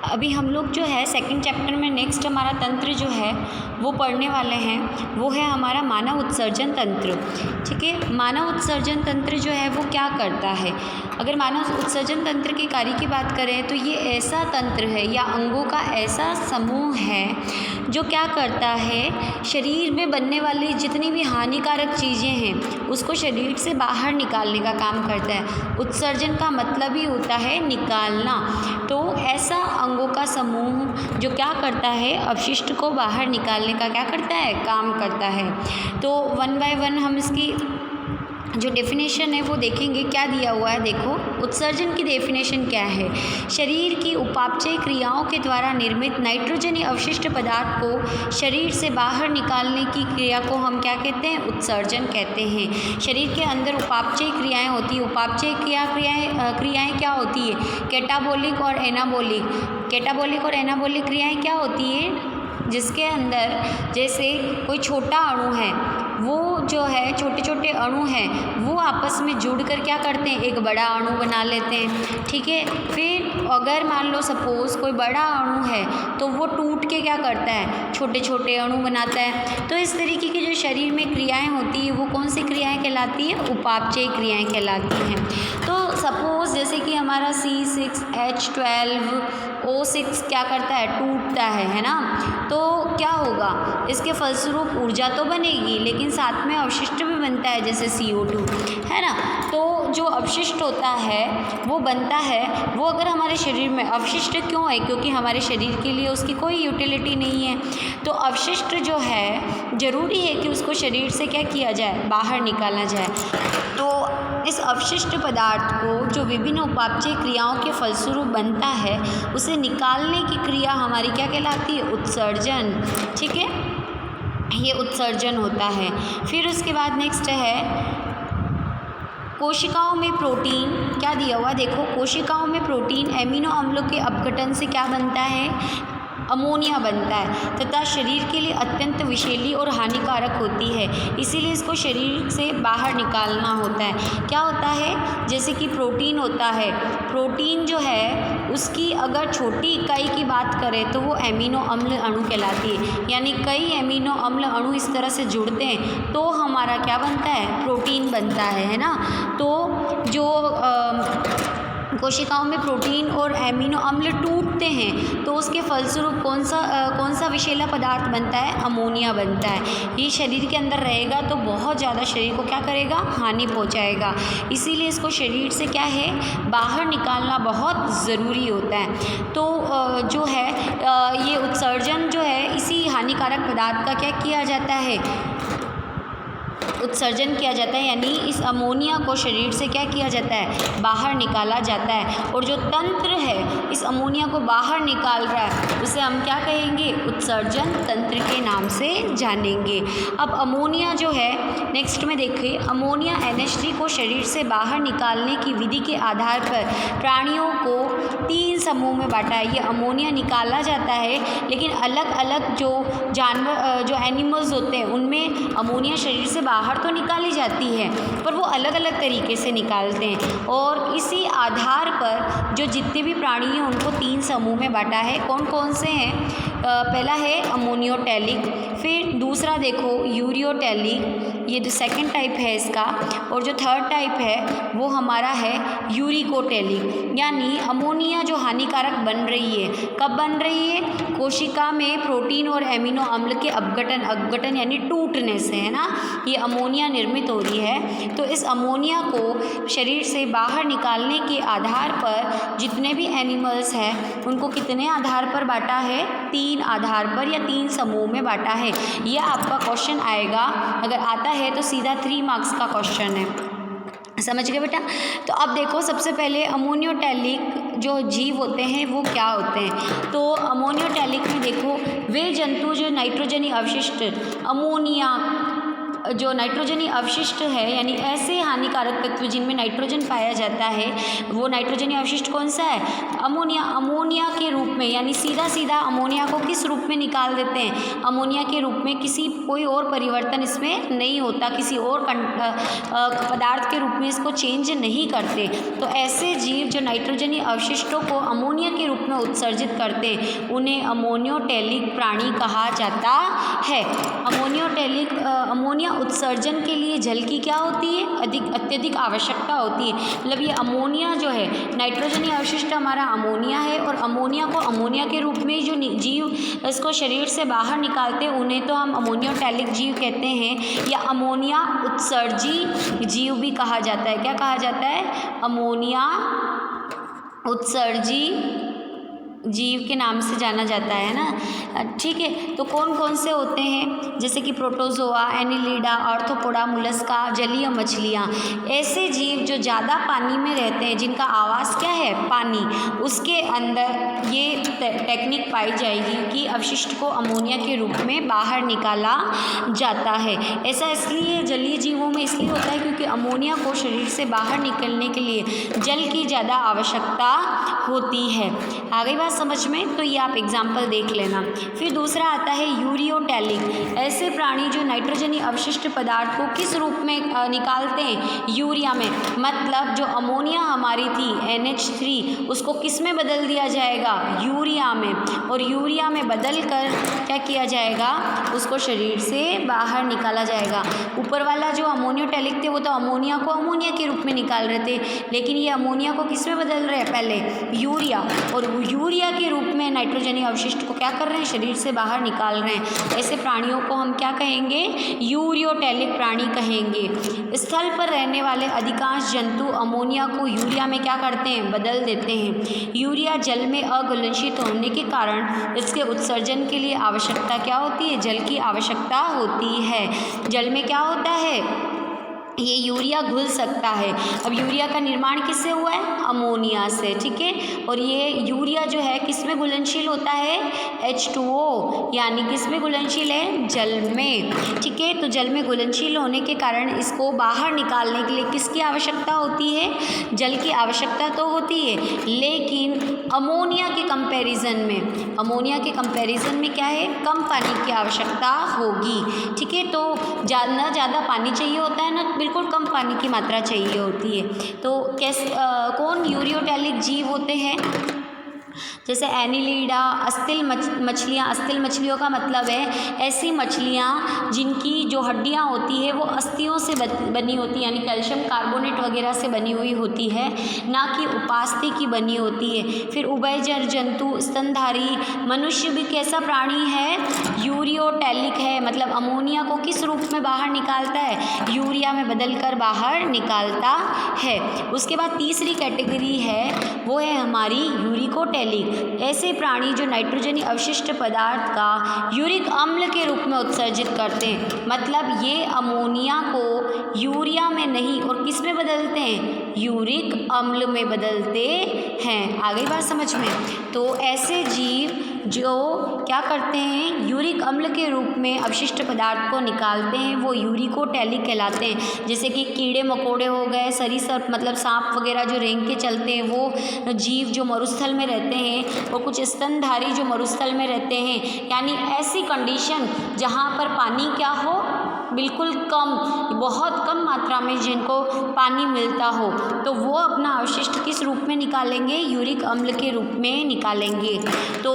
अभी हम लोग जो है सेकंड चैप्टर में नेक्स्ट हमारा तंत्र जो है वो पढ़ने वाले हैं, वो है हमारा मानव उत्सर्जन तंत्र। ठीक है, मानव उत्सर्जन तंत्र जो है वो क्या करता है। अगर मानव उत्सर्जन तंत्र के कार्य की बात करें तो ये ऐसा तंत्र है या अंगों का ऐसा समूह है जो क्या करता है, शरीर में बनने वाली जितनी भी हानिकारक चीज़ें हैं उसको शरीर से बाहर निकालने का काम करता है। उत्सर्जन का मतलब ही होता है निकालना। तो ऐसा अंगों का समूह जो क्या करता है, अपशिष्ट को बाहर निकालने का क्या करता है, काम करता है। तो वन बाय वन हम इसकी जो डेफिनेशन है वो देखेंगे। क्या दिया हुआ है देखो, उत्सर्जन की डेफिनेशन क्या है। शरीर की उपापचय क्रियाओं के द्वारा निर्मित नाइट्रोजनी अवशिष्ट पदार्थ को शरीर से बाहर निकालने की क्रिया को हम क्या कहते हैं, उत्सर्जन कहते हैं। शरीर के अंदर उपापचय क्रियाएं होती है। उपापचय क्रियाएं क्या होती है, कैटाबोलिक और एनाबोलिक। कैटाबोलिक और एनाबोलिक क्रियाएं क्या होती है, जिसके अंदर जैसे कोई छोटा अणु है, वो जो है छोटे छोटे अणु हैं वो आपस में जुड़कर क्या करते हैं, एक बड़ा अणु बना लेते हैं। ठीक है, फिर अगर मान लो सपोज़ कोई बड़ा अणु है तो वो टूट के क्या करता है, छोटे छोटे अणु बनाता है। तो इस तरीके की जो शरीर में क्रियाएं होती है वो कौन सी क्रियाएं कहलाती है, उपापचय क्रियाएं कहलाती हैं। तो सपोज़ जैसे कि हमारा C6H12O6 क्या करता है, टूटता है ना। तो क्या होगा, इसके फलस्वरूप ऊर्जा तो बनेगी लेकिन साथ में अवशिष्ट भी बनता है, जैसे CO2 है ना। तो जो अवशिष्ट होता है वो बनता है, वो अगर हमारे शरीर में अवशिष्ट क्यों है, क्योंकि हमारे शरीर के लिए उसकी कोई यूटिलिटी नहीं है। तो अवशिष्ट जो है ज़रूरी है कि उसको शरीर से क्या किया जाए, बाहर निकाला जाए। तो इस अवशिष्ट पदार्थ को जो विभिन्न उपापचय क्रियाओं के फलस्वरूप बनता है उसे निकालने की क्रिया हमारी क्या कहलाती है, उत्सर्जन। ठीक है, ये उत्सर्जन होता है। फिर उसके बाद नेक्स्ट है कोशिकाओं में प्रोटीन। क्या दिया हुआ देखो, कोशिकाओं में प्रोटीन एमिनो अम्लों के अपघटन से क्या बनता है, अमोनिया बनता है तथा शरीर के लिए अत्यंत विषैली और हानिकारक होती है, इसीलिए इसको शरीर से बाहर निकालना होता है। क्या होता है, जैसे कि प्रोटीन होता है, प्रोटीन जो है उसकी अगर छोटी इकाई की बात करें तो वो एमिनो अम्ल अणु कहलाती है। यानी कई एमिनो अम्ल अणु इस तरह से जुड़ते हैं तो हमारा क्या बनता है, प्रोटीन बनता है ना। तो जो कोशिकाओं में प्रोटीन और एमिनो अम्ल टूटते हैं तो उसके फलस्वरूप कौन सा विषैला पदार्थ बनता है, अमोनिया बनता है। ये शरीर के अंदर रहेगा तो बहुत ज़्यादा शरीर को क्या करेगा, हानि पहुंचाएगा। इसीलिए इसको शरीर से क्या है, बाहर निकालना बहुत ज़रूरी होता है। तो जो है ये उत्सर्जन जो है इसी हानिकारक पदार्थ का क्या किया जाता है, उत्सर्जन किया जाता है। यानी इस अमोनिया को शरीर से क्या किया जाता है, बाहर निकाला जाता है। और जो तंत्र है इस अमोनिया को बाहर निकाल रहा है उसे हम क्या कहेंगे, उत्सर्जन तंत्र के नाम से जानेंगे। अब अमोनिया जो है नेक्स्ट में देखिए, अमोनिया NH3 को शरीर से बाहर निकालने की विधि के आधार पर प्राणियों को 3 समूह में बांटा है। ये अमोनिया निकाला जाता है लेकिन अलग अलग जो जानवर जो एनिमल्स होते हैं उनमें अमोनिया शरीर से बाहर तो निकाली जाती है पर वो अलग अलग तरीके से निकालते हैं। और इसी आधार पर जो जितने भी प्राणी हैं उनको 3 समूह में बांटा है। कौन कौन से हैं, पहला है अमोनियोटैलिक, फिर दूसरा देखो यूरियोटैलिक, ये जो सेकंड टाइप है इसका, और जो थर्ड टाइप है वो हमारा है यूरिकोटैलिक। यानी अमोनिया जो हानिकारक बन रही है, कब बन रही है, कोशिका में प्रोटीन और एमिनो अम्ल के अपघटन यानी टूटने से, है ना, ये अमोनिया निर्मित हो रही है। तो इस अमोनिया को शरीर से बाहर निकालने के आधार पर जितने भी एनिमल्स हैं उनको कितने आधार पर बांटा है, 3 आधार पर या 3 समूह में बांटा है। यह आपका क्वेश्चन आएगा, अगर आता है तो सीधा 3 मार्क्स का क्वेश्चन है, समझ गए बेटा। तो अब देखो सबसे पहले अमोनियोटैलिक जो जीव होते हैं वो क्या होते हैं। तो अमोनियोटैलिक में देखो वे जंतु जो नाइट्रोजनी अवशिष्ट अमोनिया जो नाइट्रोजनी अवशिष्ट है, यानी ऐसे हानिकारक तत्व जिनमें नाइट्रोजन पाया जाता है, वो नाइट्रोजनी अवशिष्ट कौन सा है? अमोनिया। अमोनिया के रूप में, यानी सीधा सीधा अमोनिया को किस रूप में निकाल देते हैं? अमोनिया के रूप में। कोई और परिवर्तन इसमें नहीं होता, किसी और पदार्थ के रूप में इसको चेंज नहीं करते। तो ऐसे जीव जो नाइट्रोजनी अवशिष्टों को अमोनिया के रूप में उत्सर्जित करते हैं, उन्हें अमोनियोटेलिक प्राणी कहा जाता है। अमोनिया उत्सर्जन के लिए जल की क्या होती है? अत्यधिक आवश्यकता होती है। मतलब ये अमोनिया जो है, नाइट्रोजनी अवशिष्ट हमारा अमोनिया है, और अमोनिया को अमोनिया के रूप में जो जीव इसको शरीर से बाहर निकालते हैं, उन्हें तो हम अमोनियोटेलिक जीव कहते हैं, या अमोनिया उत्सर्जी जीव भी कहा जाता है। क्या कहा जाता है? अमोनिया उत्सर्जी जीव के नाम से जाना जाता है ना। ठीक है, तो कौन कौन से होते हैं? जैसे कि प्रोटोजोआ, एनिलिडा, आर्थ्रोपोडा, मोलस्का, जलीय मछलियाँ। ऐसे जीव जो ज़्यादा पानी में रहते हैं, जिनका आवास क्या है? पानी। उसके अंदर ये टेक्निक पाई जाएगी कि अवशिष्ट को अमोनिया के रूप में बाहर निकाला जाता है। ऐसा इसलिए जलीय जीवों में इसलिए होता है क्योंकि अमोनिया को शरीर से बाहर निकलने के लिए जल की ज़्यादा आवश्यकता होती है। आगे बात समझ में? तो ये आप एग्जाम्पल देख लेना। फिर दूसरा आता है यूरियोटेलिक। ऐसे प्राणी जो नाइट्रोजनी अवशिष्ट पदार्थ को किस रूप में निकालते हैं? यूरिया में। मतलब जो अमोनिया हमारी थी NH3, उसको किस में बदल दिया जाएगा? यूरिया में। और यूरिया में बदल कर क्या किया जाएगा? उसको शरीर से बाहर निकाला जाएगा। ऊपर वाला जो अमोनियोटेलिक थे, वो तो अमोनिया को अमोनिया के रूप में निकाल रहे थे, लेकिन ये अमोनिया को किस में बदल रहे हैं? पहले यूरिया, और यूरिया के रूप में नाइट्रोजनी अवशिष्ट को क्या कर रहे हैं? शरीर से बाहर निकाल रहे हैं। ऐसे प्राणियों को हम क्या कहेंगे? यूरियोटेलिक प्राणी कहेंगे। स्थल पर रहने वाले अधिकांश जंतु अमोनिया को यूरिया में क्या करते हैं? बदल देते हैं। यूरिया जल में अघुलनशील होने के कारण इसके उत्सर्जन के लिए आवश्यकता क्या होती है? जल की आवश्यकता होती है। जल में क्या होता है? ये यूरिया घुल सकता है। अब यूरिया का निर्माण किससे हुआ है? अमोनिया से। ठीक है, और ये यूरिया जो है किस में घुलनशील होता है? H2O, यानी किस में घुलनशील है? जल में। ठीक है, तो जल में घुलनशील होने के कारण इसको बाहर निकालने के लिए किसकी आवश्यकता होती है? जल की आवश्यकता तो होती है, लेकिन अमोनिया के कंपैरिजन में क्या है? कम पानी की आवश्यकता होगी। ठीक है, तो ना ज़्यादा पानी चाहिए होता है, ना बिल्कुल कम पानी की मात्रा चाहिए होती है। तो कौन यूरियोटेलिक जीव होते हैं? जैसे एनिलिडा, अस्थिल मछलियाँ। अस्थिल मछलियों का मतलब है ऐसी मछलियाँ जिनकी जो हड्डियाँ होती है वो अस्थियों से बनी होती है, यानी कैल्शियम कार्बोनेट वगैरह से बनी हुई होती है, ना कि उपास्थि की बनी होती है। फिर उभयचर जंतु, स्तनधारी। मनुष्य भी कैसा प्राणी है? यूरियोटेलिक है। मतलब अमोनिया को किस रूप में बाहर निकालता है? यूरिया में बदलकर बाहर निकालता है। उसके बाद तीसरी कैटेगरी है, वो है हमारी यूरिकोटेलिक। ऐसे प्राणी जो नाइट्रोजनी अवशिष्ट पदार्थ का यूरिक अम्ल के रूप में उत्सर्जित करते हैं। मतलब ये अमोनिया को यूरिया में नहीं और किस में बदलते हैं? यूरिक अम्ल में बदलते हैं। आगे बात समझ में? तो ऐसे जीव जो क्या करते हैं? यूरिक अम्ल के रूप में अवशिष्ट पदार्थ को निकालते हैं, वो यूरिकोटेलिक कहलाते हैं। जैसे कि कीड़े मकोड़े हो गए, सरीसृप मतलब सांप वगैरह जो रेंग के चलते हैं, वो जीव जो मरुस्थल में रहते हैं, और कुछ स्तनधारी जो मरुस्थल में रहते हैं। यानी ऐसी कंडीशन जहाँ पर पानी क्या हो? बिल्कुल कम, बहुत कम मात्रा में जिनको पानी मिलता हो, तो वो अपना अवशिष्ट किस रूप में निकालेंगे? यूरिक अम्ल के रूप में निकालेंगे। तो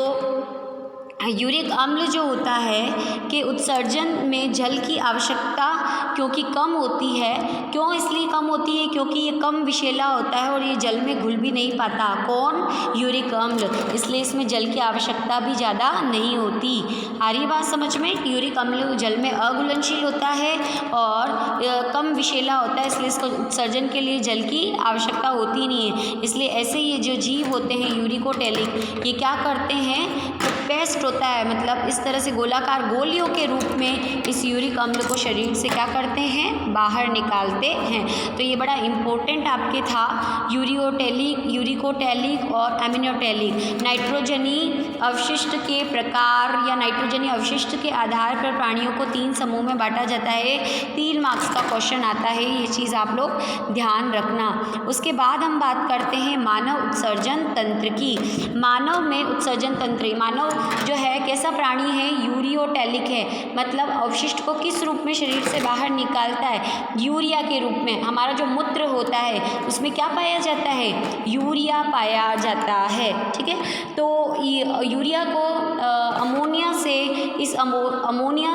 यूरिक अम्ल जो होता है कि उत्सर्जन में जल की आवश्यकता क्योंकि कम होती है। क्यों इसलिए कम होती है? क्योंकि ये कम विषैला होता है और ये जल में घुल भी नहीं पाता। कौन? यूरिक अम्ल। इसलिए इसमें जल की आवश्यकता भी ज़्यादा नहीं होती। आ रही बात समझ में? यूरिक अम्ल जल में अघुलनशील होता है और कम विषैला होता है, इसलिए इसको उत्सर्जन के लिए जल की आवश्यकता होती नहीं है। इसलिए ऐसे ये जो जीव होते हैं यूरिकोटेलिक, ये क्या करते हैं? तो पेस्ट होता है, मतलब इस तरह से गोलाकार गोलियों के रूप में इस यूरिक अम्ल को शरीर से क्या करते हैं, बाहर निकालते हैं। तो ये बड़ा इम्पोर्टेंट आपके था, यूरियोटैलिक, यूरिकोटैलिक और एमिनोटैलिक। नाइट्रोजनी अवशिष्ट के प्रकार या नाइट्रोजनी अवशिष्ट के आधार पर प्राणियों को 3 समूह में बांटा जाता है। 3 मार्क्स का क्वेश्चन आता है, ये चीज़ आप लोग ध्यान रखना। उसके बाद हम बात करते हैं मानव उत्सर्जन तंत्र की। मानव में उत्सर्जन तंत्र, मानव जो है कैसा प्राणी है, यूरियोटैलिक है, मतलब अवशिष्ट को किस रूप में शरीर से बाहर निकालता है, यूरिया के रूप में। हमारा जो मूत्र होता है उसमें क्या पाया जाता है, यूरिया पाया जाता है, ठीक है। तो यूरिया को अमोनिया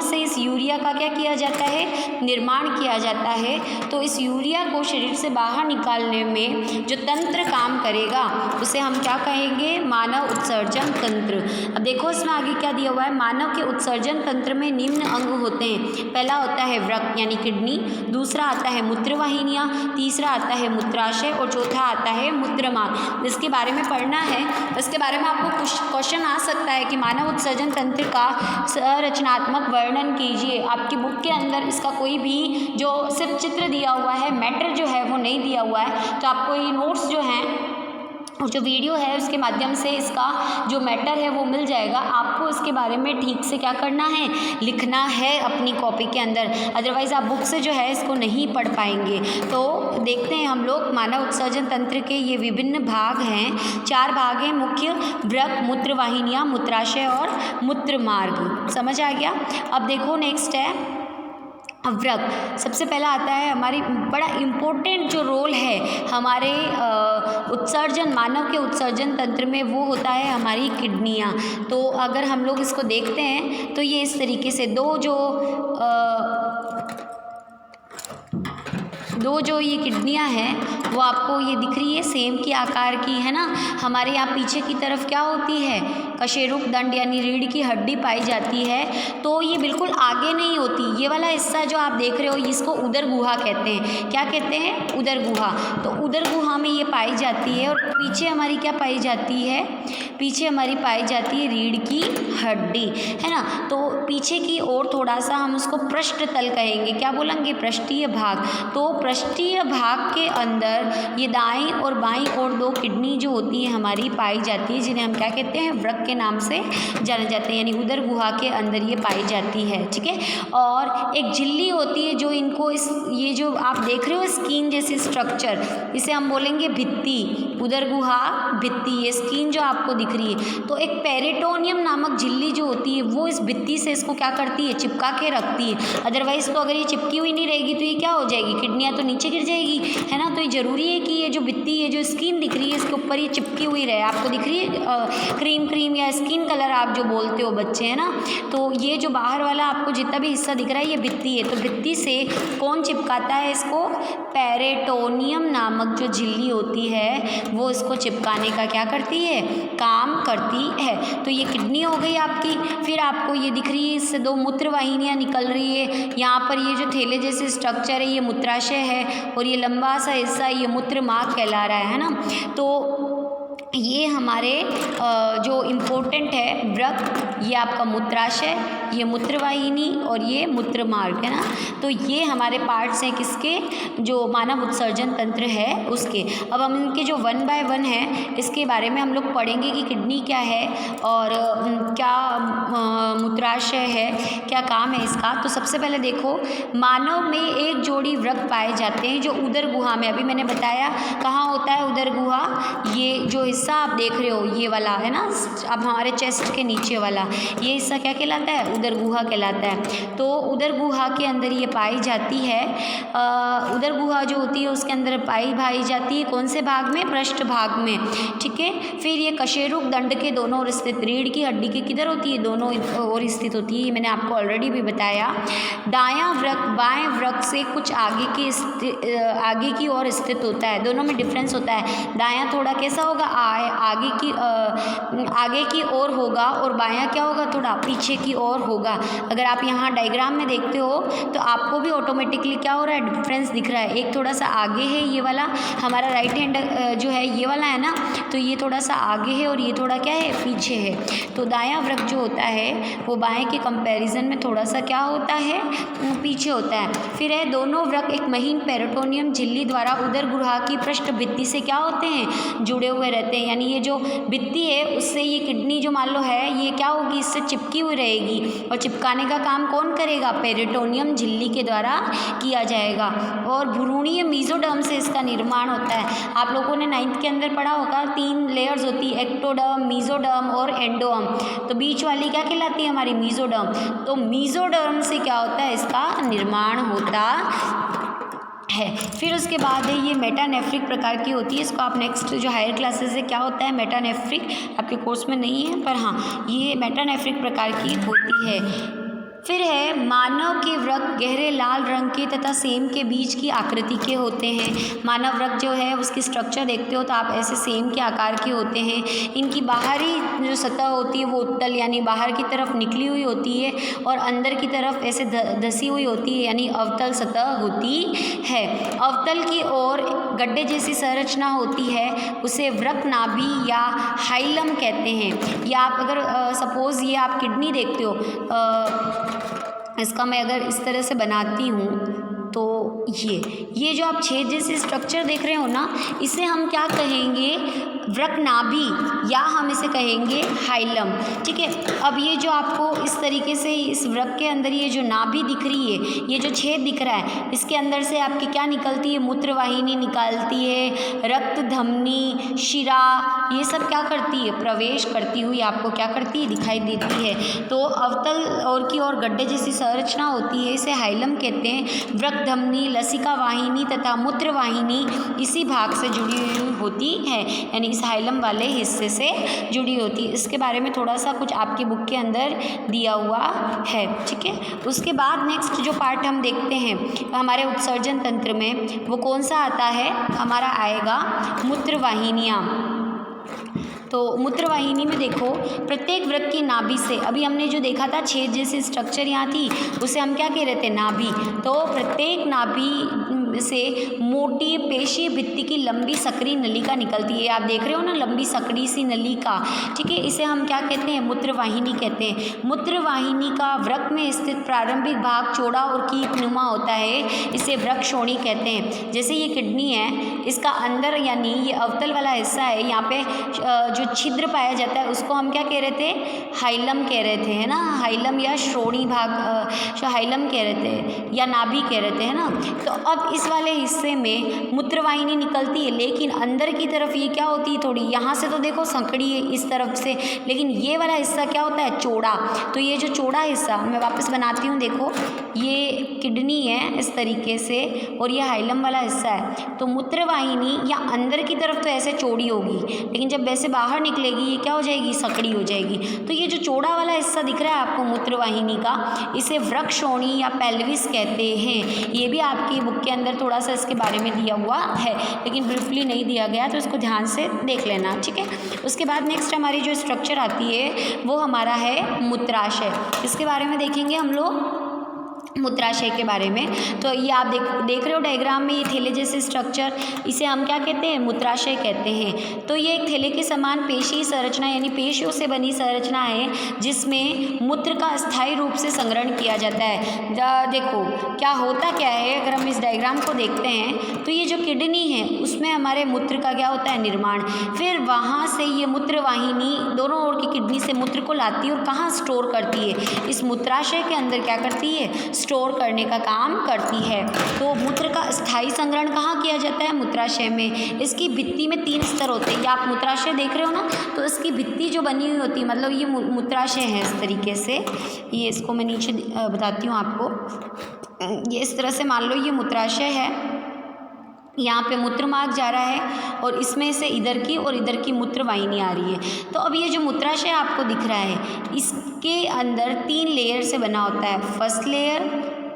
से इस यूरिया का क्या किया जाता है, निर्माण किया जाता है। तो इस यूरिया को शरीर से बाहर निकालने में जो तंत्र काम करेगा उसे हम क्या कहेंगे, मानव उत्सर्जन तंत्र। अब देखो इसमें आगे क्या दिया हुआ है, मानव के उत्सर्जन तंत्र में निम्न अंग होते हैं। पहला होता है वृक्क यानी किडनी, दूसरा आता है मूत्रवाहिनियाँ, तीसरा आता है मूत्राशय और चौथा आता है मूत्रमार्ग। इसके बारे में पढ़ना है, इसके बारे में आपको क्वेश्चन आ सकता है कि मानव उत्सर्जन तंत्र का संरचनात्मक वर्णन कीजिए। आपकी बुक के अंदर इसका कोई भी जो सिर्फ चित्र दिया हुआ है, मैटर जो है वो नहीं दिया हुआ है। तो आपको ये नोट्स जो हैं और जो वीडियो है उसके माध्यम से इसका जो मैटर है वो मिल जाएगा। आपको इसके बारे में ठीक से क्या करना है, लिखना है अपनी कॉपी के अंदर, अदरवाइज़ आप बुक से जो है इसको नहीं पढ़ पाएंगे। तो देखते हैं हम लोग मानव उत्सर्जन तंत्र के ये विभिन्न भाग हैं, 4 भाग हैं मुख्य, वृक्क, मूत्रवाहिनियाँ, मूत्राशय और मूत्रमार्ग। समझ आ गया। अब देखो नेक्स्ट है वृक्क। सबसे पहला आता है हमारी बड़ा इम्पोर्टेंट जो रोल है हमारे उत्सर्जन, मानव के उत्सर्जन तंत्र में, वो होता है हमारी किडनियाँ। तो अगर हम लोग इसको देखते हैं तो ये इस तरीके से दो जो ये किडनियाँ हैं वो आपको ये दिख रही है, सेम की आकार की है ना। हमारे यहाँ पीछे की तरफ क्या होती है, कशेरुक दंड यानी रीढ़ की हड्डी पाई जाती है। तो ये बिल्कुल आगे नहीं होती, ये वाला हिस्सा जो आप देख रहे हो इसको उदर गुहा कहते हैं। क्या कहते हैं, उदर गुहा। तो उदर गुहा में ये पाई जाती है और पीछे हमारी क्या पाई जाती है, पीछे हमारी पाई जाती है रीढ़ की हड्डी, है ना। तो पीछे की ओर थोड़ा सा हम उसको पृष्ठ तल कहेंगे, क्या बोलेंगे, पृष्ठीय भाग। तो पृष्ठीय भाग के अंदर ये दाईं और बाईं ओर 2 किडनी जो होती है हमारी पाई जाती है, जिन्हें हम क्या कहते हैं, वृक्क के नाम से जाने जाते हैं, यानी उदर गुहा के अंदर ये पाई जाती है, ठीक है। और एक झिल्ली होती है जो इनको ये जो आप देख रहे हो स्किन जैसी स्ट्रक्चर, इसे हम बोलेंगे भित्ति, उदर गुहा भित्ति, ये स्किन जो आपको दिख रही है। तो एक पेरिटोनियम नामक झिल्ली जो होती है वो इस भित्ति से इसको क्या करती है, चिपका के रखती है। अदरवाइज तो अगर ये चिपकी हुई नहीं रहेगी तो ये क्या हो जाएगी, किडनियाँ तो नीचे गिर जाएगी, है ना। तो ये जरूरी है कि ये जो भित्ति है, जो स्किन दिख रही है, इसके ऊपर ये चिपकी हुई रहे। आपको दिख रही है क्रीम या स्किन कलर आप जो बोलते हो बच्चे, है ना। तो ये जो बाहर वाला आपको जितना भी हिस्सा दिख रहा है ये भित्ति है। तो भित्ति से कौन चिपकाता है इसको, पेरिटोनियम नामक जो झिल्ली होती है वो इसको चिपकाने का क्या करती है, काम करती है। तो ये किडनी हो गई आपकी। फिर आपको ये दिख रही है, इससे 2 मूत्रवाहिनियाँ निकल रही है। यहाँ पर ये जो थैले जैसे स्ट्रक्चर है ये मूत्राशय है और ये लंबा सा हिस्सा ये मूत्रमार्ग कहला रहा है ना। तो ये हमारे जो इम्पोर्टेंट है वृक्क, ये आपका मूत्राशय, ये मूत्रवाहिनी और ये मूत्रमार्ग, है ना। तो ये हमारे पार्ट्स हैं किसके, जो मानव उत्सर्जन तंत्र है उसके। अब हम इनके जो 1 बाय 1 है इसके बारे में हम लोग पढ़ेंगे कि किडनी क्या है और क्या मूत्राशय है, क्या काम है इसका। तो सबसे पहले देखो, मानव में एक जोड़ी वृक्क पाए जाते हैं जो उदर गुहा में, अभी मैंने बताया कहाँ होता है उदर गुहा, ये जो हिस्सा आप देख रहे हो ये वाला है ना, अब हमारे चेस्ट के नीचे वाला ये हिस्सा क्या कहलाता है, उदर गुहा कहलाता है। तो उदर गुहा के अंदर ये पाई जाती है। उदर गुहा जो होती है उसके अंदर पाई जाती है कौन से भाग में, पृष्ठ भाग में, ठीक है। फिर ये कशेरुक दंड के दोनों ओर स्थित, रीढ़ की हड्डी के किधर होती है, दोनों ओर स्थित होती है, मैंने आपको ऑलरेडी भी बताया। दायां वृक्क बाएं वृक्क से कुछ आगे की ओर स्थित होता है, दोनों में डिफरेंस होता है। दायां थोड़ा कैसा होगा, आगे की ओर होगा और बायां क्या होगा, थोड़ा पीछे की ओर होगा। अगर आप यहाँ डायग्राम में देखते हो तो आपको भी ऑटोमेटिकली क्या हो रहा है, डिफरेंस दिख रहा है। एक थोड़ा सा आगे है ये वाला, हमारा राइट हैंड जो है ये वाला है ना, तो ये थोड़ा सा आगे है और ये थोड़ा क्या है, पीछे है। तो दायां वृक्क जो होता है वो बाएं के कंपैरिजन में थोड़ा सा क्या होता है, पीछे होता है। फिर है दोनों वृक्क एक महीन पेरिटोनियम झिल्ली द्वारा उदर गुहा की पृष्ठ भित्ति से क्या होते हैं, जुड़े हुए रहते हैं। यानी ये जो भित्ति है उससे ये किडनी जो मान लो है ये क्या होगी, इससे चिपकी हुई रहेगी और चिपकाने का काम कौन करेगा, पेरिटोनियम झिल्ली के द्वारा किया जाएगा। और भ्रूणीय मीजोडर्म से इसका निर्माण होता है। आप लोगों ने 9th के अंदर पढ़ा होगा, 3 लेयर्स होती है, एक्टोडर्म, मीजोडर्म और एंडोडर्म। तो बीच वाली क्या कहलाती है, हमारी मीजोडर्म। तो मीजोडर्म से क्या होता है, इसका निर्माण होता है। फिर उसके बाद है ये मेटानेफ्रिक प्रकार की होती है। इसको आप नेक्स्ट जो हायर क्लासेस से क्या होता है, मेटानेफ्रिक आपके कोर्स में नहीं है, पर हाँ ये मेटानेफ्रिक प्रकार की होती है। फिर है मानव के वृक्क गहरे लाल रंग के तथा सेम के बीज की आकृति के होते हैं। मानव वृक्क जो है उसकी स्ट्रक्चर देखते हो तो आप ऐसे सेम के आकार के होते हैं। इनकी बाहरी जो सतह होती है वो उत्तल यानी बाहर की तरफ निकली हुई होती है और अंदर की तरफ ऐसे धसी हुई होती है यानी अवतल सतह होती है। अवतल की ओर गड्ढे जैसी संरचना होती है, उसे वृक्क नाभि या हाइलम कहते हैं। या आप अगर सपोज़ ये आप किडनी देखते हो, इसका मैं अगर इस तरह से बनाती हूँ तो ये जो आप छेद जैसे स्ट्रक्चर देख रहे हो ना, इसे हम क्या कहेंगे, वृक्क नाभि या हम इसे कहेंगे हाइलम। ठीक है, अब ये जो आपको इस तरीके से इस वृक्क के अंदर ये जो नाभि दिख रही है, ये जो छेद दिख रहा है, इसके अंदर से आपकी क्या निकलती है, मूत्रवाहिनी निकालती है, रक्त धमनी, शिरा, ये सब क्या करती है, प्रवेश करती हुई आपको क्या करती है, दिखाई देती है। तो अवतल और गड्ढे जैसी संरचना होती है, इसे हाइलम कहते हैं। वृक्क धमनी, लसिका वाहिनी तथा मूत्र वाहिनी इसी भाग से जुड़ी हुई होती है, यानी इस हाइलम वाले हिस्से से जुड़ी होती है। इसके बारे में थोड़ा सा कुछ आपकी बुक के अंदर दिया हुआ है। ठीक है, उसके बाद नेक्स्ट जो पार्ट हम देखते हैं हमारे उत्सर्जन तंत्र में, वो कौन सा आता है, हमारा आएगा मूत्रवाहिनियाँ। तो मूत्रवाहिनी में देखो, प्रत्येक वृक्क की नाभि से, अभी हमने जो देखा था छेद जैसी स्ट्रक्चर यहाँ थी, उसे हम क्या कह रहे थे, नाभि। तो प्रत्येक नाभि से मोटी पेशीय भित्ति की लंबी सक्रिय नलिका निकलती है। आप देख रहे हो ना, लंबी सक्रिय सी नलिका। ठीक है, इसे हम क्या कहते हैं, मूत्रवाहिनी कहते हैं। मूत्रवाहिनी का वृक्क में स्थित प्रारंभिक भाग चौड़ा और कीपनुमा होता है, इसे वृक्क श्रोणी कहते हैं। जैसे ये किडनी है, इसका अंदर यानी ये अवतल वाला हिस्सा है, यहाँ पे जो छिद्र पाया जाता है उसको हम क्या कह रहे थे, हाइलम कह रहे थे, है ना, हाइलम या श्रोणी भाग, हाइलम कह रहे थे या नाभि कह रहे थे, है ना। तो अब इस वाले हिस्से में मूत्रवाहिनी निकलती है, लेकिन अंदर की तरफ ये क्या होती है, थोड़ी यहाँ से तो देखो संकड़ी है इस तरफ से, लेकिन ये वाला हिस्सा क्या होता है, चौड़ा। तो ये जो चौड़ा हिस्सा मैं वापस बनाती हूँ, देखो ये किडनी है इस तरीके से और ये हाइलम वाला हिस्सा है। तो मूत्रवाहिनी या अंदर की तरफ तो ऐसे चौड़ी होगी, लेकिन जब वैसे बाहर निकलेगी ये क्या हो जाएगी, सकड़ी हो जाएगी। तो ये जो चौड़ा वाला हिस्सा दिख रहा है आपको मूत्रवाहिनी का, इसे वृक्क श्रोणी या पेल्विस कहते हैं। ये भी आपकी बुक के अंदर थोड़ा सा इसके बारे में दिया हुआ है, लेकिन ब्रीफली नहीं दिया गया, तो इसको ध्यान से देख लेना। ठीक है, उसके बाद नेक्स्ट हमारी जो स्ट्रक्चर आती है वो हमारा है मूत्राशय। इसके बारे में देखेंगे हम लोग, मूत्राशय के बारे में। तो ये आप देख रहे हो डायग्राम में, ये थैले जैसे स्ट्रक्चर, इसे हम क्या कहते हैं, मूत्राशय कहते हैं। तो ये एक थैले के समान पेशी संरचना यानी पेशियों से बनी संरचना है, जिसमें मूत्र का स्थायी रूप से संग्रहण किया जाता है। देखो क्या होता क्या है, अगर हम इस डायग्राम को देखते हैं तो ये जो किडनी है उसमें हमारे मूत्र का क्या होता है, निर्माण। फिर वहाँ से ये मूत्रवाहिनी दोनों ओर की किडनी से मूत्र को लाती है और कहाँ स्टोर करती है, इस मूत्राशय के अंदर क्या करती है, स्टोर करने का काम करती है। तो मूत्र का स्थायी संग्रहण कहाँ किया जाता है, मूत्राशय में। इसकी भित्ति में 3 स्तर होते हैं। ये आप मूत्राशय देख रहे हो ना, तो इसकी भित्ति जो बनी हुई होती है, मतलब ये मूत्राशय है इस तरीके से। ये इसको मैं नीचे बताती हूँ आपको। ये इस तरह से मान लो ये मूत्राशय है, यहाँ पे मूत्र मार्ग जा रहा है और इसमें से इधर की और इधर की मूत्रवाहिनी आ रही है। तो अब ये जो मूत्राशय आपको दिख रहा है, इसके अंदर 3 लेयर से बना होता है। फर्स्ट लेयर,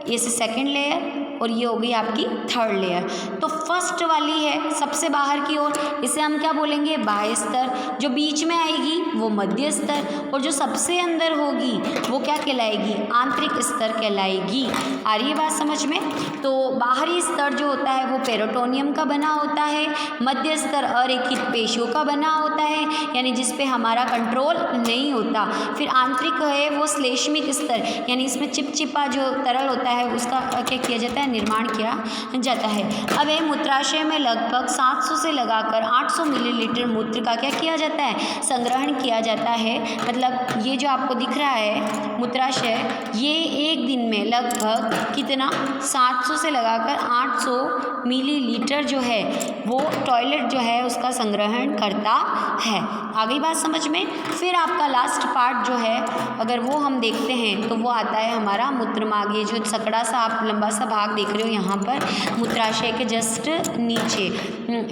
ये से सेकंड लेयर और ये हो गई आपकी थर्ड लेयर। तो फर्स्ट वाली है सबसे बाहर की ओर, इसे हम क्या बोलेंगे, बाह्य स्तर। जो बीच में आएगी वो मध्य स्तर, और जो सबसे अंदर होगी वो क्या कहलाएगी, आंतरिक स्तर कहलाएगी। आ रही है बात समझ में। तो बाहरी स्तर जो होता है वो पेरिटोनियम का बना होता है, मध्य स्तर अरेखित पेशियों का बना होता है, यानी जिस पे हमारा कंट्रोल नहीं होता। फिर आंतरिक है वो श्लेष्मिक स्तर, यानी इसमें चिपचिपा जो तरल होता है उसका क्या किया जाता है, निर्माण किया जाता है। अब ये मूत्राशय में लगभग 700 से लगाकर 800 मिलीलीटर मूत्र का क्या किया जाता है, संग्रहण किया जाता है। मतलब ये जो आपको दिख रहा है मूत्राशय, ये एक दिन में लगभग कितना 700 से लगाकर 800 मिलीलीटर जो है वो टॉयलेट जो है उसका संग्रहण करता है। आ गई बात समझ में। फिर आपका लास्ट पार्ट जो है अगर वो हम देखते हैं तो वो आता है हमारा मूत्रमार्ग। ये जो सकड़ा सा आप लंबा सा भाग देख रहे हो यहाँ पर मूत्राशय के जस्ट नीचे,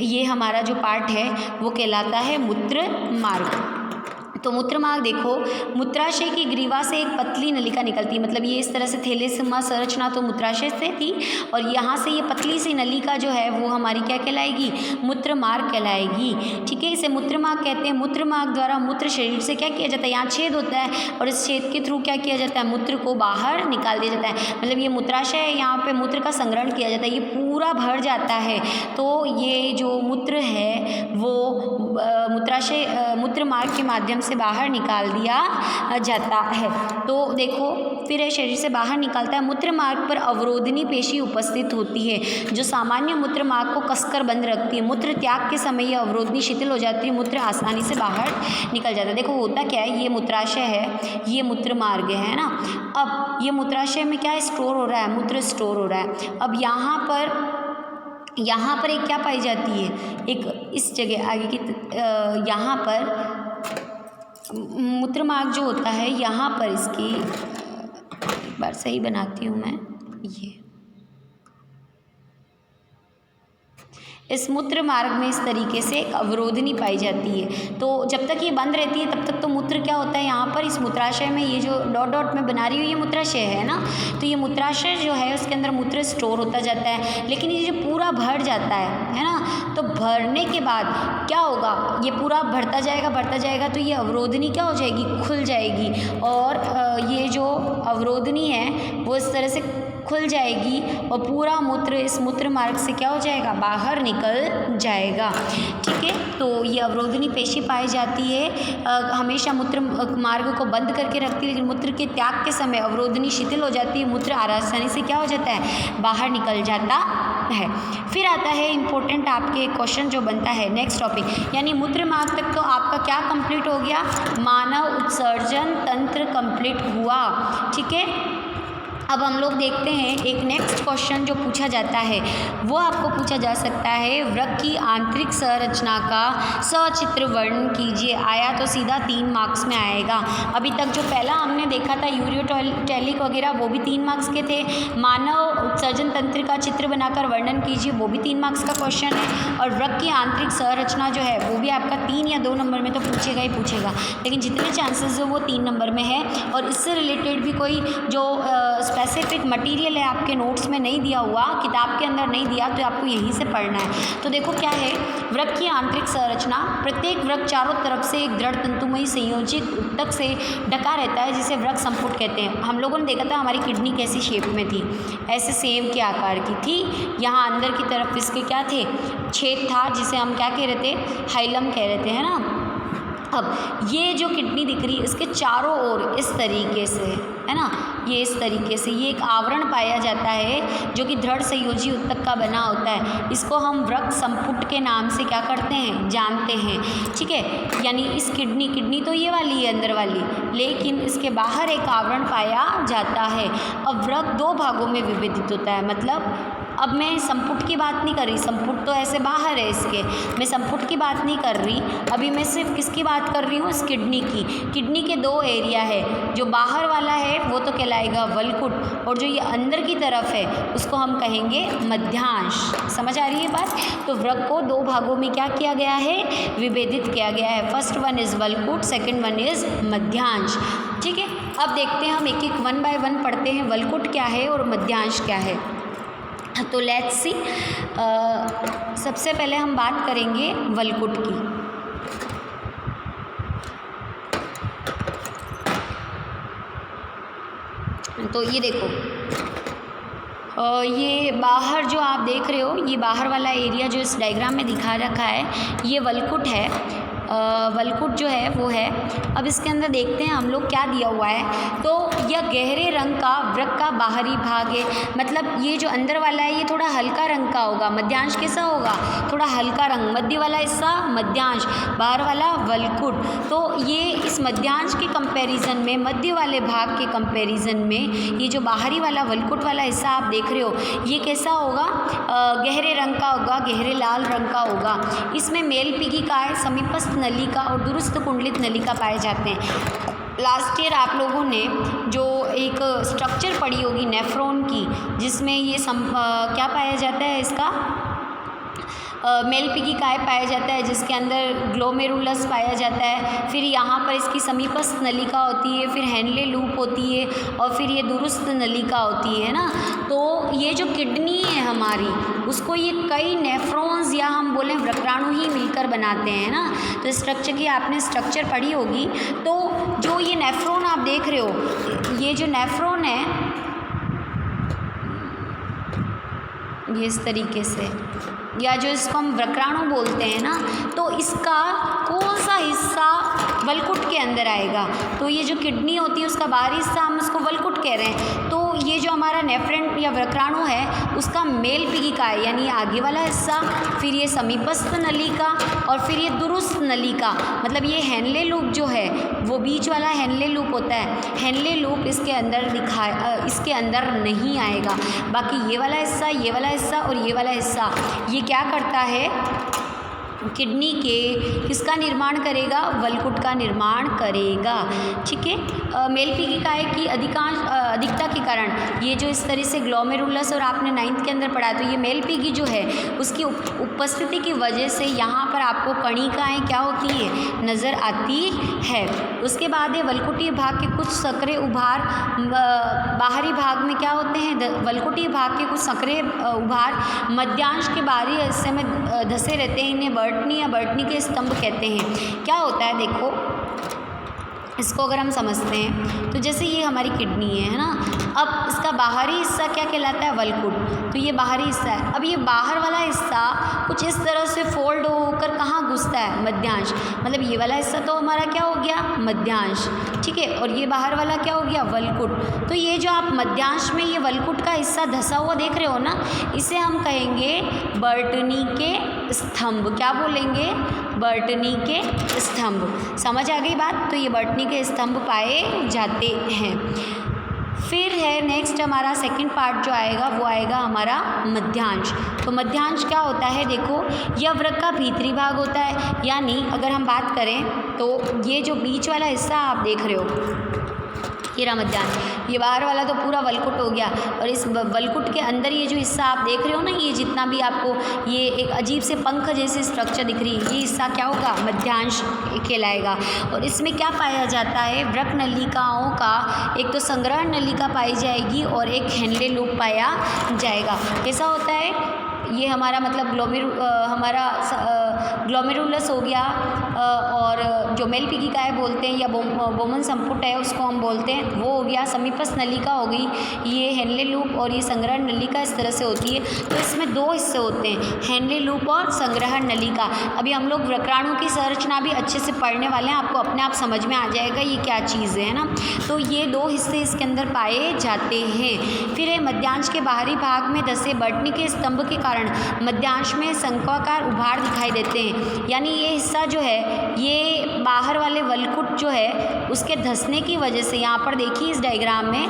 ये हमारा जो पार्ट है वो कहलाता है मूत्रमार्ग। तो मूत्रमार्ग देखो, मूत्राशय की ग्रीवा से एक पतली नलिका निकलती है, मतलब ये इस तरह से थैलेसीमा संरचना तो मूत्राशय से थी, और यहाँ से ये पतली सी नलिका जो है वो हमारी क्या कहलाएगी, मूत्रमार्ग कहलाएगी। ठीक है, इसे मूत्रमार्ग कहते हैं। मूत्रमार्ग द्वारा मूत्र शरीर से क्या किया जाता है, यहाँ छेद होता है और इस छेद के थ्रू क्या किया जाता है, मूत्र को बाहर निकाल दिया जाता है। मतलब ये मूत्राशय है, यहाँ पर मूत्र का संग्रहण किया जाता है, ये पूरा भर जाता है। तो ये जो मूत्र है वो मूत्राशय मूत्रमार्ग के माध्यम से बाहर निकाल दिया जाता है। तो देखो फिर ये शरीर से बाहर निकलता है। मूत्रमार्ग पर अवरोधनी पेशी उपस्थित होती है जो सामान्य मूत्रमार्ग को कसकर बंद रखती है। मूत्र त्याग के समय ये अवरोधनी शिथिल हो जाती है, मूत्र आसानी से बाहर निकल जाता है। देखो होता क्या है, ये मूत्राशय है, ये मूत्रमार्ग है ना। अब ये मूत्राशय में क्या स्टोर हो रहा है, मूत्र स्टोर हो रहा है। अब यहाँ पर एक क्या पाई जाती है, एक इस जगह आगे की यहाँ पर मूत्रमार्ग जो होता है, यहाँ पर इसकी एक बार सही बनाती हूँ मैं, ये इस मूत्र मार्ग में इस तरीके से एक अवरोधनी पाई जाती है। तो जब तक ये बंद रहती है तब तक तो मूत्र क्या होता है, यहाँ पर इस मूत्राशय में ये जो डॉट डॉट में बना रही हूँ ये मूत्राशय है ना, तो ये मूत्राशय जो है उसके अंदर मूत्र स्टोर होता जाता है। लेकिन ये जो पूरा भर जाता है ना, तो भरने के बाद क्या होगा, ये पूरा भरता जाएगा तो ये अवरोधनी क्या हो जाएगी, खुल जाएगी, और ये जो अवरोधनी है वो इस तरह से खुल जाएगी और पूरा मूत्र इस मूत्र मार्ग से क्या हो जाएगा, बाहर निकल जाएगा। ठीक है, तो ये अवरोधनी पेशी पाई जाती है, हमेशा मूत्र मार्ग को बंद करके रखती है, लेकिन मूत्र के त्याग के समय अवरोधनी शिथिल हो जाती है, मूत्र आसानी से क्या हो जाता है, बाहर निकल जाता है। फिर आता है इम्पोर्टेंट आपके क्वेश्चन जो बनता है नेक्स्ट टॉपिक, यानी मूत्र मार्ग तक तो आपका क्या कंप्लीट हो गया, मानव उत्सर्जन तंत्र कंप्लीट हुआ। ठीक है, अब हम लोग देखते हैं एक नेक्स्ट क्वेश्चन जो पूछा जाता है, वो आपको पूछा जा सकता है, वृक्क की आंतरिक संरचना का सचित्र वर्णन कीजिए। आया तो सीधा 3 मार्क्स में आएगा। अभी तक जो पहला हमने देखा था यूरियोटैलिक वगैरह वो भी 3 मार्क्स के थे। मानव उत्सर्जन तंत्र का चित्र बनाकर वर्णन कीजिए, वो भी 3 मार्क्स का क्वेश्चन है। और वृक्क की आंतरिक संरचना जो है वो भी आपका 3 या 2 नंबर में तो पूछेगा ही पूछेगा, लेकिन जितने चांसेस है वो 3 नंबर में है। और इससे रिलेटेड भी कोई जो स्पेसिफिक मटेरियल है आपके नोट्स में नहीं दिया हुआ, किताब के अंदर नहीं दिया, तो आपको यहीं से पढ़ना है। तो देखो क्या है, वृक्क की आंतरिक संरचना, प्रत्येक वृक्क चारों तरफ से एक दृढ़ तंतुमयी संयोजित ऊतक से ढका रहता है, जिसे वृक्क संपुट कहते हैं। हम लोगों ने देखा था हमारी किडनी कैसी शेप में थी, ऐसे सेम के आकार की थी। यहाँ अंदर की तरफ इसके क्या थे, छेद था, जिसे हम क्या कह रहे थे, हाइलम कह रहे थे, है ना। अब ये जो किडनी दिख रही है इसके चारों ओर इस तरीके से, है ना, ये इस तरीके से ये एक आवरण पाया जाता है जो कि दृढ़ संयोजी ऊतक का बना होता है। इसको हम वृक्क संपुट के नाम से क्या करते हैं, जानते हैं। ठीक है, यानी इस किडनी तो ये वाली है अंदर वाली, लेकिन इसके बाहर एक आवरण पाया जाता है। अब वृक्क 2 भागों में विभाजित होता है। मतलब अब मैं संपुट की बात नहीं कर रही, संपुट तो ऐसे बाहर है इसके, मैं संपुट की बात नहीं कर रही, अभी मैं सिर्फ किसकी बात कर रही हूँ, इस किडनी की। किडनी के 2 एरिया है, जो बाहर वाला है वो तो कहलाएगा वलकुट, और जो ये अंदर की तरफ है उसको हम कहेंगे मध्यांश। समझ आ रही है बात। तो वृक्क को 2 भागों में क्या किया गया है, विभेदित किया गया है। फर्स्ट वन इज़ वलकुट, सेकेंड वन इज़ मध्यांश। ठीक है, अब देखते हैं हम एक एक 1 बाय 1 पढ़ते हैं, वलकुट क्या है और मध्यांश क्या है। तो लेट्स सी, सबसे पहले हम बात करेंगे वलकुट की। तो ये देखो, ये बाहर जो आप देख रहे हो, ये बाहर वाला एरिया जो इस डायग्राम में दिखा रखा है, ये वलकुट है। वलकुट जो है वो है। अब इसके अंदर देखते हैं हम लोग क्या दिया हुआ है। तो यह गहरे रंग का वृक्क का बाहरी भाग है, मतलब ये जो अंदर वाला है ये थोड़ा हल्का रंग का होगा। मध्यांश कैसा होगा? थोड़ा हल्का रंग। मध्य वाला हिस्सा मध्यांश, बाहर वाला वलकुट। तो ये इस मध्यांश के कंपैरिजन में, मध्य वाले भाग के कंपैरिजन में, ये जो बाहरी वाला वलकुट वाला हिस्सा आप देख रहे हो, ये कैसा होगा? गहरे रंग का होगा, गहरे लाल रंग का होगा। इसमें मेल पीगिकाएँ, समीपस्थ नलिका और दुरुस्त कुंडलित नलिका पाए जाते हैं। लास्ट ईयर आप लोगों ने जो एक स्ट्रक्चर पढ़ी होगी नेफ्रॉन की, जिसमें ये क्या पाया जाता है, इसका मेल पीगिकाएँ पाया जाता है, जिसके अंदर ग्लोमेरुलस पाया जाता है। फिर यहाँ पर इसकी समीपस्थ नलिका होती है, फिर हेनले लूप होती है, और फिर ये दुरुस्त नलिका होती है ना। तो ये जो किडनी है हमारी, उसको ये कई नेफ्रॉन्स या हम बोलें वृक्काणु ही मिलकर बनाते हैं ना। तो स्ट्रक्चर की आपने स्ट्रक्चर पढ़ी होगी। तो जो ये नेफ्रॉन आप देख रहे हो, ये जो नेफ्रॉन है ये इस तरीके से, या जो इसको हम वृक्काणु बोलते हैं ना, तो इसका कौन सा हिस्सा वलकुट के अंदर आएगा? तो ये जो किडनी होती है उसका बाहरी हिस्सा हम उसको वलकुट कह रहे हैं। तो ये जो हमारा नेफ्रॉन या वृक्काणु है उसका मेल पीगिका यानी आगे वाला हिस्सा, फिर ये समीपस्थ नलिका, और फिर ये दुरुस्त नलिका, मतलब ये हेनले लूप जो है वो बीच वाला हेनले लूप होता है। हेनले लूप इसके अंदर नहीं आएगा। बाकी ये वाला हिस्सा, ये वाला हिस्सा और ये वाला हिस्सा, ये क्या करता है? किडनी के किसका निर्माण करेगा? वलकुट का निर्माण करेगा। ठीक है। मेल पीगिकाएँ की अधिकता के कारण ये जो इस तरह से ग्लोमेरुलस, और आपने 9th के अंदर पढ़ा, तो ये मेल पीगी जो है उसकी उपस्थिति की वजह से यहाँ पर आपको कणिकाएँ क्या होती है? नज़र आती है। उसके बाद है वलकुटीय भाग के कुछ सक्रिय उभार, बाहरी भाग में क्या होते हैं? वलकुटीय भाग के कुछ सक्रिय उभार मध्यांश के बाहरी हिस्से में धसे रहते हैं। इन्हें बर्टनी या बर्टनी के स्तंभ कहते हैं। क्या होता है देखो, इसको अगर हम समझते हैं तो जैसे ये हमारी किडनी है ना, अब इसका बाहरी हिस्सा क्या कहलाता है? वलकुट। तो ये बाहरी हिस्सा है। अब ये बाहर वाला हिस्सा कुछ इस तरह से फोल्ड होकर कहाँ घुसता है? मध्यांश। मतलब ये वाला हिस्सा तो हमारा क्या हो गया? मध्यांश। ठीक है। और ये बाहर वाला क्या हो गया? वलकुट। तो ये जो आप मध्यांश में ये वलकुट का हिस्सा धसा हुआ देख रहे हो ना, इसे हम कहेंगे बर्टनी के स्तंभ। क्या बोलेंगे? बर्टनी के स्तंभ। समझ आ गई बात? तो ये बर्टनी के स्तंभ पाए जाते हैं। फिर है नेक्स्ट हमारा सेकंड पार्ट जो आएगा वो आएगा हमारा मध्यांश। तो मध्यांश क्या होता है? देखो, यह वृक्क का भीतरी भाग होता है, यानी अगर हम बात करें तो ये जो बीच वाला हिस्सा आप देख रहे हो, ये रहा मध्यांश। ये बाहर वाला तो पूरा वलकुट हो गया, और इस वलकुट के अंदर ये जो हिस्सा आप देख रहे हो ना, ये जितना भी आपको ये एक अजीब से पंख जैसे स्ट्रक्चर दिख रही है, ये हिस्सा क्या होगा? मध्यांश कहलाएगा। और इसमें क्या पाया जाता है? वृक्क नलिकाओं का एक तो संग्रह नलिका पाई जाएगी और एक हेनले लूप पाया जाएगा। कैसा होता है ये हमारा? मतलब हमारा ग्लोमेरुलस हो गया, और जो मेल पीगिकाएँ बोलते हैं या बोमन संपुट है उसको हम बोलते हैं, वो हो गया। समीपस्थ नलिका हो गई, ये हेनले लूप, और ये संग्रह नलिका इस तरह से होती है। तो इसमें दो हिस्से होते हैं, हेनले लूप और संग्रह नलिका। अभी हम लोग वृक्काणु की संरचना भी अच्छे से पढ़ने वाले हैं, आपको अपने आप समझ में आ जाएगा ये क्या चीज़ है ना। तो ये दो हिस्से इसके अंदर पाए जाते हैं। फिर है मध्यांश के बाहरी भाग में धसे बर्टनी के स्तंभ के कारण मध्यांश में शंक्वाकार उभार दिखाई देते हैं। यानी ये हिस्सा जो है, ये बाहर वाले वलकुट जो है उसके धंसने की वजह से, यहाँ पर देखिए इस डायग्राम में,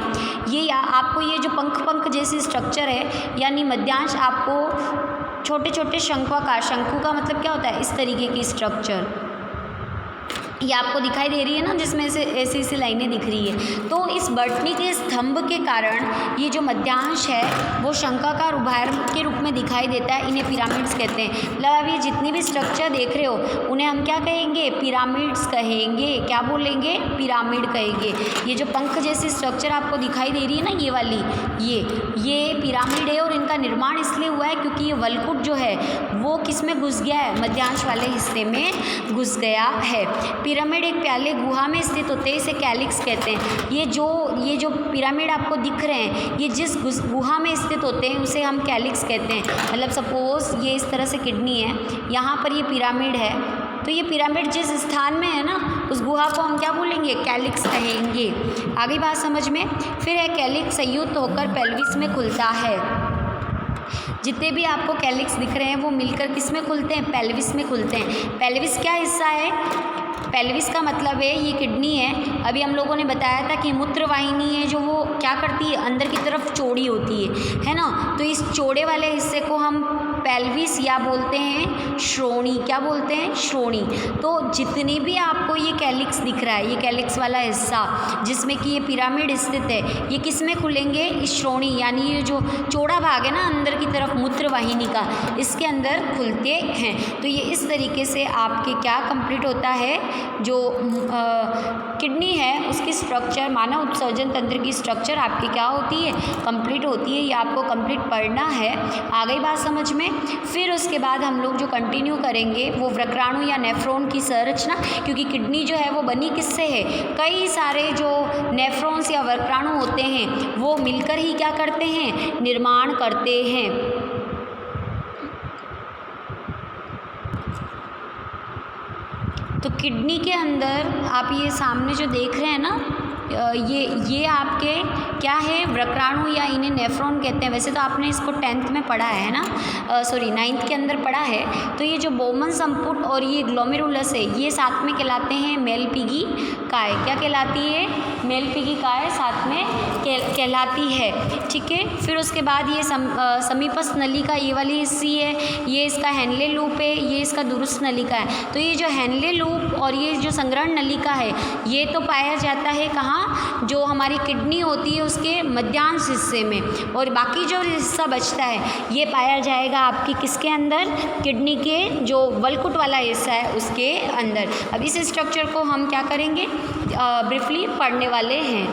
ये आपको ये जो पंख जैसी स्ट्रक्चर है, यानी मध्यांश आपको छोटे छोटे शंक्वाकार, शंकु का मतलब क्या होता है? इस तरीके की स्ट्रक्चर, ये आपको दिखाई दे रही है ना, जिसमें से ऐसी ऐसी लाइनें दिख रही है। तो इस बॉटनी के स्तंभ के कारण ये जो मध्यांश है वो शंखाकार उभार के रूप में दिखाई देता है। इन्हें पिरामिड्स कहते हैं। मतलब आप ये जितनी भी स्ट्रक्चर देख रहे हो उन्हें हम क्या कहेंगे? पिरामिड्स कहेंगे। क्या बोलेंगे? पिरामिड कहेंगे। ये जो पंख जैसी स्ट्रक्चर आपको दिखाई दे रही है ना, ये वाली, ये पिरामिड है। और इनका निर्माण इसलिए हुआ है क्योंकि ये वलकुट जो है वो किस में घुस गया है? मध्यांश वाले हिस्से में घुस गया है। पिरामिड एक प्याले गुहा में स्थित होते हैं, इसे कैलिक्स कहते हैं। ये जो पिरामिड आपको दिख रहे हैं, ये जिस गुहा में स्थित होते हैं उसे हम कैलिक्स कहते हैं। मतलब सपोज ये इस तरह से किडनी है, यहाँ पर ये पिरामिड है, तो ये पिरामिड जिस स्थान में है ना, उस गुहा को हम क्या बोलेंगे? कैलिक्स कहेंगे। आगे बात समझ में। फिर है कैलिक्स संयुक्त होकर पेल्विस में खुलता है। जितने भी आपको कैलिक्स दिख रहे हैं वो मिलकर किस में खुलते हैं? पेल्विस में खुलते हैं। पेल्विस क्या हिस्सा है? पेल्विस का मतलब है ये किडनी है। अभी हम लोगों ने बताया था कि मूत्र वाहिनी है जो वो क्या करती है? अंदर की तरफ चौड़ी होती है ना। तो इस चौड़े वाले हिस्से को हम पेल्विस या बोलते हैं श्रोणी। क्या बोलते हैं? श्रोणी। तो जितनी भी आपको ये कैलिक्स दिख रहा है, ये कैलिक्स वाला हिस्सा जिसमें कि ये पिरामिड स्थित है, ये किस में खुलेंगे? इस श्रोणी, यानी ये जो चौड़ा भाग है ना अंदर की तरफ मूत्र वाहिनी का, इसके अंदर खुलते हैं। तो ये इस तरीके से आपके क्या कंप्लीट होता है? जो किडनी है उसकी स्ट्रक्चर, मानव उत्सर्जन तंत्र की स्ट्रक्चर आपकी क्या होती है? कंप्लीट होती है। ये आपको कंप्लीट पढ़ना है। आ गई बात समझ में। फिर उसके बाद हम लोग जो कंटिन्यू करेंगे वो वृक्राणु या नेफ्रॉन की संरचना, क्योंकि किडनी जो है वो बनी किससे है? कई सारे जो नेफ्रॉन्स या वृक्राणु होते हैं वो मिलकर ही क्या करते हैं? निर्माण करते हैं। तो किडनी के अंदर आप ये सामने जो देख रहे हैं ना, ये आपके क्या है? वृक्राणु या इन्हें नेफ्रॉन कहते हैं। वैसे तो आपने इसको 10th में पढ़ा है ना, सॉरी 9th के अंदर पढ़ा है। तो ये जो बोमन संपुट और ये ग्लोमेरुलस है, ये साथ में कहलाते हैं मेलपिगी काय। क्या कहलाती है? मेलपिगी काय साथ में कहलाती है। ठीक है। फिर उसके बाद ये समीपस्थ नलिका, ये वाली हिस्सी है, ये इसका हेनले लूप है, ये इसका दुरुस्त नलिका है। तो ये जो हेनले लूप और ये जो संग्रहण नलिका है, ये तो पाया जाता है कहाँ? जो हमारी किडनी होती है उसके मध्यांश हिस्से में, और बाकी जो हिस्सा बचता है ये पाया जाएगा आपकी किसके अंदर? किडनी के जो वलकुट वाला हिस्सा है उसके अंदर। अब इस स्ट्रक्चर को हम क्या करेंगे? ब्रीफली पढ़ने वाले हैं।